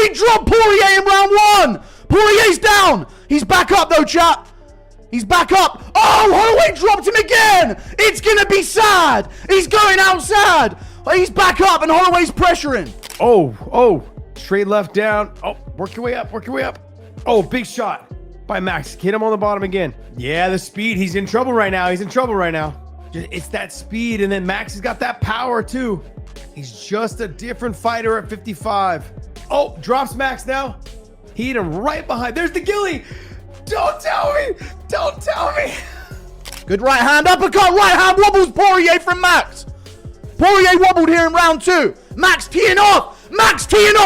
Holloway dropped Poirier in round 1. Poirier's down. He's back up though, chat. He's back up. Oh, Holloway dropped him again. It's going to be sad. He's going outside. He's back up and Holloway's pressuring. Oh, straight left down. Oh, work your way up. Oh, big shot by Max. Hit him on the bottom again. Yeah, the speed. He's in trouble right now. It's that speed, and then Max has got that power too. He's just a different fighter at 55. Oh, drops Max now. He hit him right behind. There's the ghillie. Don't tell me. Good right hand, uppercut, right hand wobbles Poirier from Max. Poirier wobbled here in round 2. Max teeing off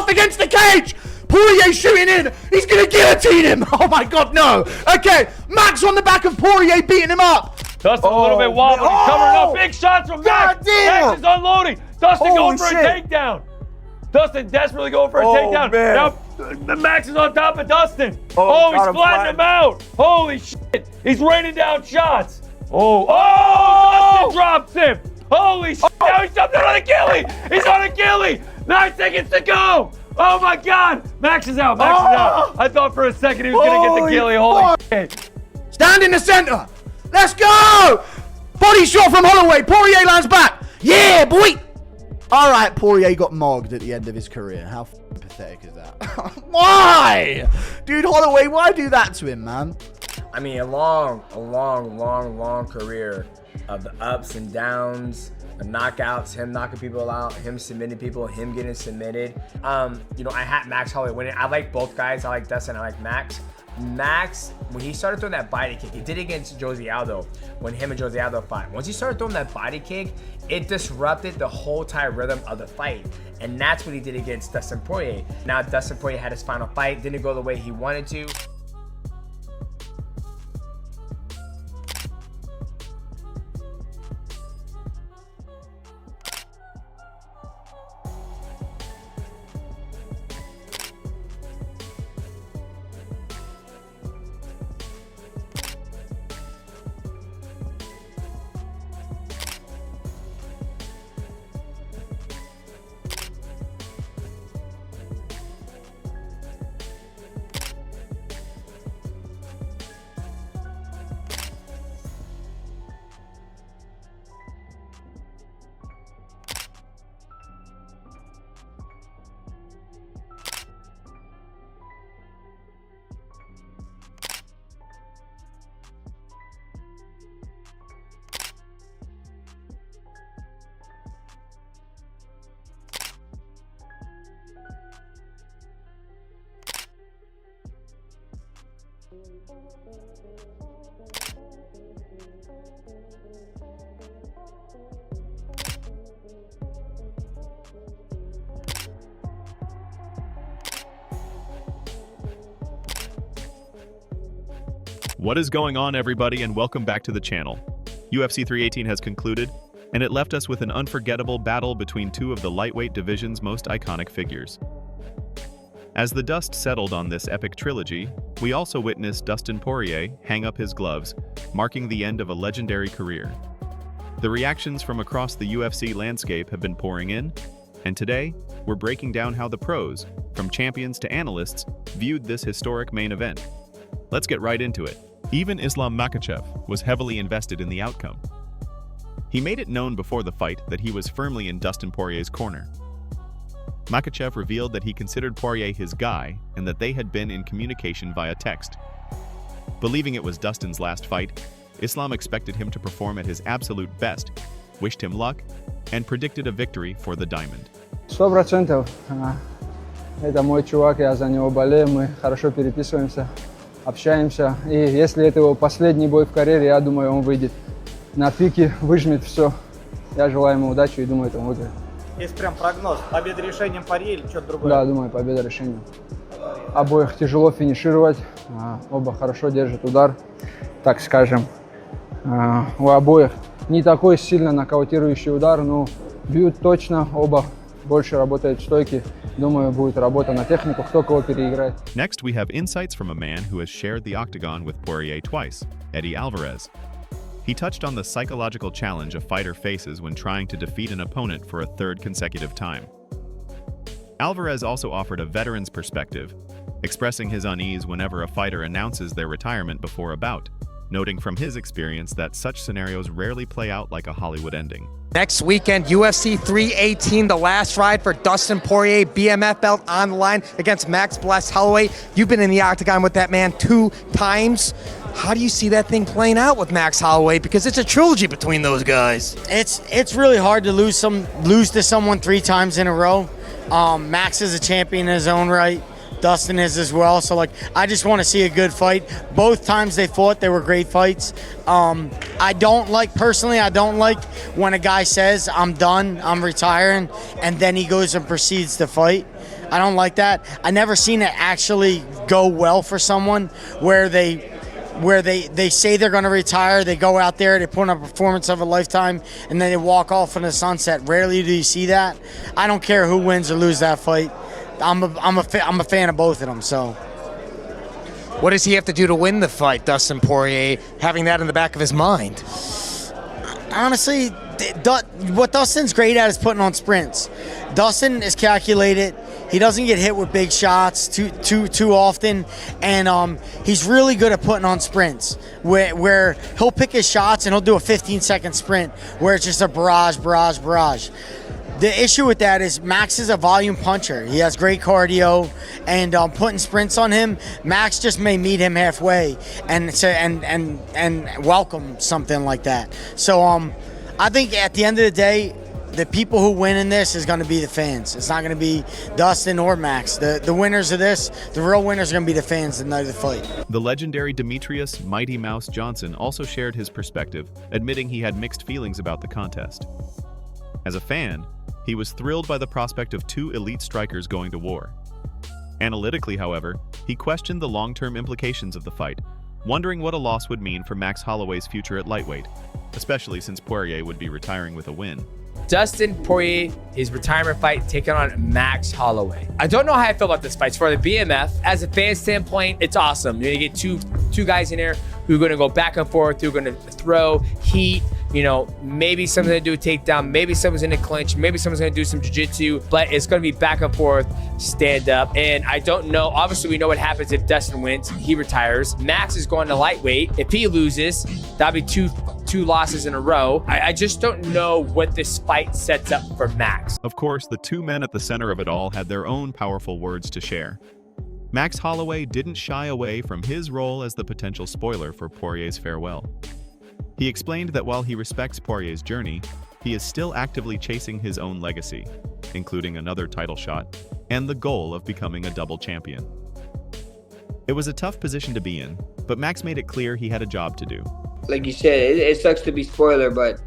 against the cage. Poirier shooting in. He's going to guillotine him. Oh my God, no. Okay, Max on the back of Poirier beating him up. Dustin a little bit wobbly, covering up. Big shots from Max. Max is unloading. Dustin going for a takedown. Dustin desperately going for a takedown. Man. Now Max is on top of Dustin. Oh, he's flattening him out. Holy shit. He's raining down shots. Dustin drops him. Holy shit. Now he's jumping on a ghillie. He's on a ghillie. 9 seconds to go. Oh my God. Max is out. I thought for a second he was going to get the ghillie. Holy shit. Stand in the center. Let's go. Body shot from Holloway. Poirier lands back. Yeah, boy. All right, Poirier got mogged at the end of his career. How pathetic is that? Why? Dude, Holloway, why do that to him, man? I mean, a long career of the ups and downs, the knockouts, him knocking people out, him submitting people, him getting submitted. I had Max Holloway winning. I like both guys. I like Dustin. I like Max. Max, when he started throwing that body kick, he did it against Jose Aldo when him and Jose Aldo fought. Once he started throwing that body kick, it disrupted the whole entire rhythm of the fight. And that's what he did against Dustin Poirier. Now, Dustin Poirier had his final fight, didn't go the way he wanted to. What is going on, everybody, and welcome back to the channel. UFC 318 has concluded, and it left us with an unforgettable battle between two of the lightweight division's most iconic figures. As the dust settled on this epic trilogy, we also witnessed Dustin Poirier hang up his gloves, marking the end of a legendary career. The reactions from across the UFC landscape have been pouring in, and today, we're breaking down how the pros, from champions to analysts, viewed this historic main event. Let's get right into it. Even Islam Makhachev was heavily invested in the outcome. He made it known before the fight that he was firmly in Dustin Poirier's corner. Makhachev revealed that he considered Poirier his guy and that they had been in communication via text. Believing it was Dustin's last fight, Islam expected him to perform at his absolute best, wished him luck, and predicted a victory for the Diamond. 100%. Это мой чувак, я за него болею, мы хорошо переписываемся, общаемся. И если это его последний бой в карьере, я думаю, он выйдет на пике, выжмет все. Я желаю ему удачи и думаю, это он выиграет. Есть прям прогноз. Победа решением Поирье или что-то другое? Да, думаю, победа решением. Обоих тяжело финишировать, оба хорошо держат удар, так скажем. У обоих не такой сильно нокаутирующий удар, но бьют точно, оба больше работают в стойке. Думаю, будет работа на технику, кто кого переиграет. Next, we have insights from a man who has shared the octagon with Poirier twice, Eddie Alvarez. He touched on the psychological challenge a fighter faces when trying to defeat an opponent for a third consecutive time. Alvarez also offered a veteran's perspective, expressing his unease whenever a fighter announces their retirement before a bout, noting from his experience that such scenarios rarely play out like a Hollywood ending. Next weekend, UFC 318, the last ride for Dustin Poirier, BMF belt on the line against Max Holloway. You've been in the octagon with that man 2 times. How do you see that thing playing out with Max Holloway? Because it's a trilogy between those guys. It's really hard to lose to someone 3 times in a row. Max is a champion in his own right. Dustin is as well. So, like, I just want to see a good fight. Both times they fought, they were great fights. I don't like when a guy says, I'm done, I'm retiring, and then he goes and proceeds to fight. I don't like that. I never seen it actually go well for someone where they say they're going to retire, they go out there, they put on a performance of a lifetime, and then they walk off in the sunset. Rarely do you see that. I don't care who wins or loses that fight. I'm a fan of both of them. So, what does he have to do to win the fight, Dustin Poirier, having that in the back of his mind? Honestly, what Dustin's great at is putting on sprints. Dustin is calculated. He doesn't get hit with big shots too often, and he's really good at putting on sprints where he'll pick his shots and he'll do a 15-second sprint where it's just a barrage. The issue with that is Max is a volume puncher. He has great cardio, and putting sprints on him, Max just may meet him halfway and welcome something like that. So I think at the end of the day, the people who win in this is going to be the fans. It's not going to be Dustin or Max. The winners of this, the real winners are going to be the fans the night of the fight. The legendary Demetrious "Mighty Mouse" Johnson also shared his perspective, admitting he had mixed feelings about the contest. As a fan, he was thrilled by the prospect of 2 elite strikers going to war. Analytically, however, he questioned the long-term implications of the fight, wondering what a loss would mean for Max Holloway's future at lightweight, especially since Poirier would be retiring with a win. Dustin Poirier, his retirement fight, taking on Max Holloway. I don't know how I feel about this fight. It's for the BMF. As a fan standpoint, it's awesome. You're gonna get two guys in there who are gonna go back and forth, who are gonna throw heat. You know, maybe someone's gonna do a takedown, maybe someone's gonna clinch, maybe someone's gonna do some jiu-jitsu, but it's gonna be back and forth, stand up. And I don't know, obviously we know what happens if Dustin wins, he retires. Max is going to lightweight. If he loses, that'd be two losses in a row. I just don't know what this fight sets up for Max. Of course, the 2 men at the center of it all had their own powerful words to share. Max Holloway didn't shy away from his role as the potential spoiler for Poirier's farewell. He explained that while he respects Poirier's journey, he is still actively chasing his own legacy, including another title shot and the goal of becoming a double champion. It was a tough position to be in, but Max made it clear he had a job to do. Like you said, it sucks to be spoiler, but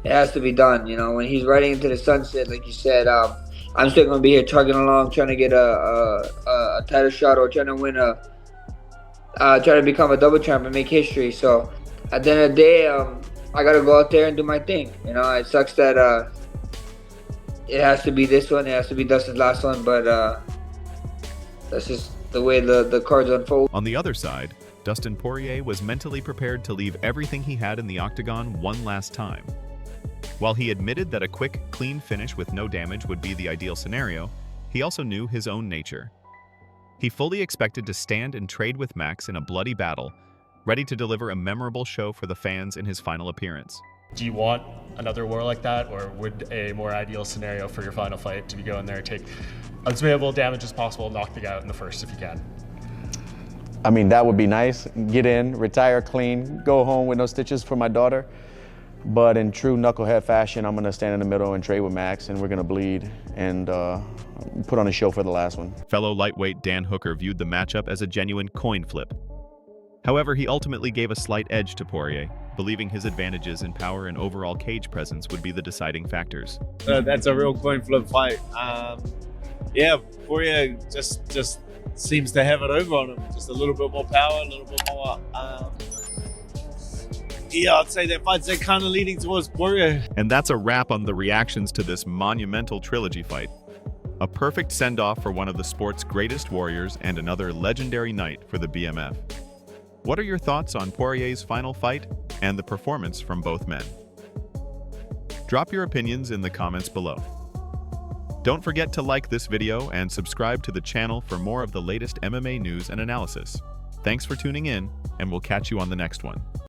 it has to be done. You know, when he's riding into the sunset, like you said, I'm still gonna be here chugging along, trying to get a title shot or trying to win try to become a double champ and make history. So at the end of the day, I gotta go out there and do my thing. You know, it sucks that it has to be this one, it has to be Dustin's last one, but that's just the way the cards unfold. On the other side, Dustin Poirier was mentally prepared to leave everything he had in the octagon one last time. While he admitted that a quick, clean finish with no damage would be the ideal scenario, he also knew his own nature. He fully expected to stand and trade with Max in a bloody battle, ready to deliver a memorable show for the fans in his final appearance. Do you want another war like that, or would a more ideal scenario for your final fight to be go in there, take as minimal damage as possible, knock the guy out in the first if you can? I mean, that would be nice. Get in, retire clean, go home with no stitches for my daughter. But in true knucklehead fashion, I'm gonna stand in the middle and trade with Max, and we're gonna bleed and put on a show for the last one. Fellow lightweight Dan Hooker viewed the matchup as a genuine coin flip. However, he ultimately gave a slight edge to Poirier, believing his advantages in power and overall cage presence would be the deciding factors. That's a real coin flip fight. Yeah, Poirier just seems to have it over on him. Just a little bit more power, a little bit more. Yeah, I'd say that fight's kind of leaning towards Poirier. And that's a wrap on the reactions to this monumental trilogy fight. A perfect send-off for one of the sport's greatest warriors and another legendary night for the BMF. What are your thoughts on Poirier's final fight and the performance from both men? Drop your opinions in the comments below. Don't forget to like this video and subscribe to the channel for more of the latest MMA news and analysis. Thanks for tuning in, and we'll catch you on the next one.